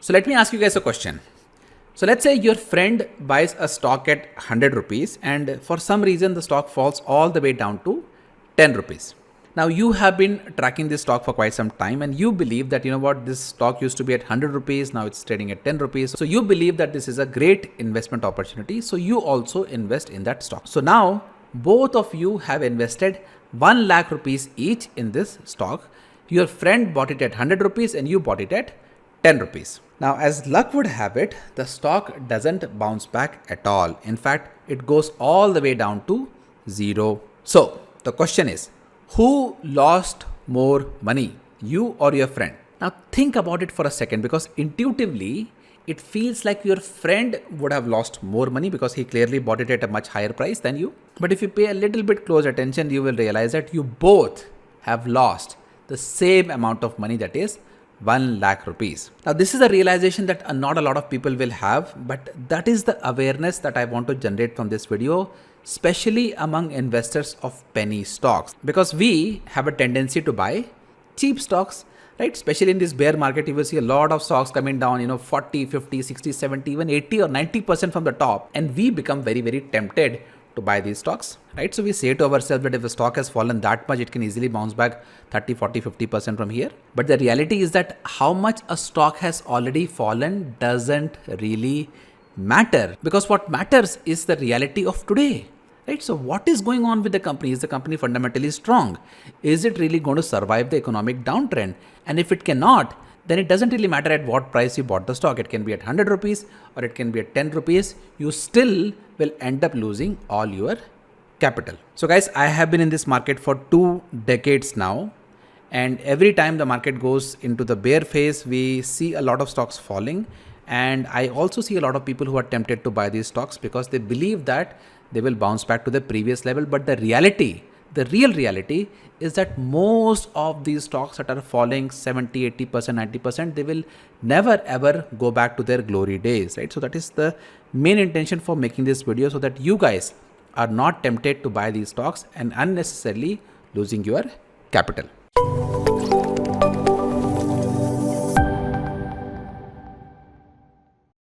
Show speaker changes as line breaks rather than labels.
So let me ask you guys a question. So let's say your friend buys a stock at 100 rupees and for some reason the stock falls all the way down to 10 rupees. Now you have been tracking this stock for quite some time and you believe that, this stock used to be at 100 rupees, now it's trading at 10 rupees. So you believe that this is a great investment opportunity. So you also invest in that stock. So now both of you have invested 1 lakh rupees each in this stock. Your friend bought it at 100 rupees and you bought it at 10 rupees. Now, as luck would have it, the stock doesn't bounce back at all. In fact, it goes all the way down to 0. So the question is, who lost more money, you or your friend? Now think about it for a second, because intuitively it feels like your friend would have lost more money because he clearly bought it at a much higher price than you. But if you pay a little bit close attention, you will realize that you both have lost the same amount of money, that is 1 lakh rupees. Now this is a realization that not a lot of people will have, but that is the awareness that I want to generate from this video, especially among investors of penny stocks, because we have a tendency to buy cheap stocks, right? Especially in this bear market, you will see a lot of stocks coming down, 40, 50, 60, 70, even 80 or 90% from the top. And we become very, very tempted to buy these stocks, right? So we say to ourselves that if a stock has fallen that much, it can easily bounce back 30, 40, 50% from here. But the reality is that how much a stock has already fallen doesn't really matter, because what matters is the reality of today. Right? So what is going on with the company? Is the company fundamentally strong? Is it really going to survive the economic downtrend? And if it cannot, then it doesn't really matter at what price you bought the stock. It can be at 100 rupees or it can be at 10 rupees. You still will end up losing all your capital. So guys, I have been in this market for 2 decades now. And every time the market goes into the bear phase, we see a lot of stocks falling. And I also see a lot of people who are tempted to buy these stocks because they believe that they will bounce back to the previous level. But the reality, the real reality is that most of these stocks that are falling 70, 80%, 90%, they will never ever go back to their glory days, right? So that is the main intention for making this video, so that you guys are not tempted to buy these stocks and unnecessarily losing your capital.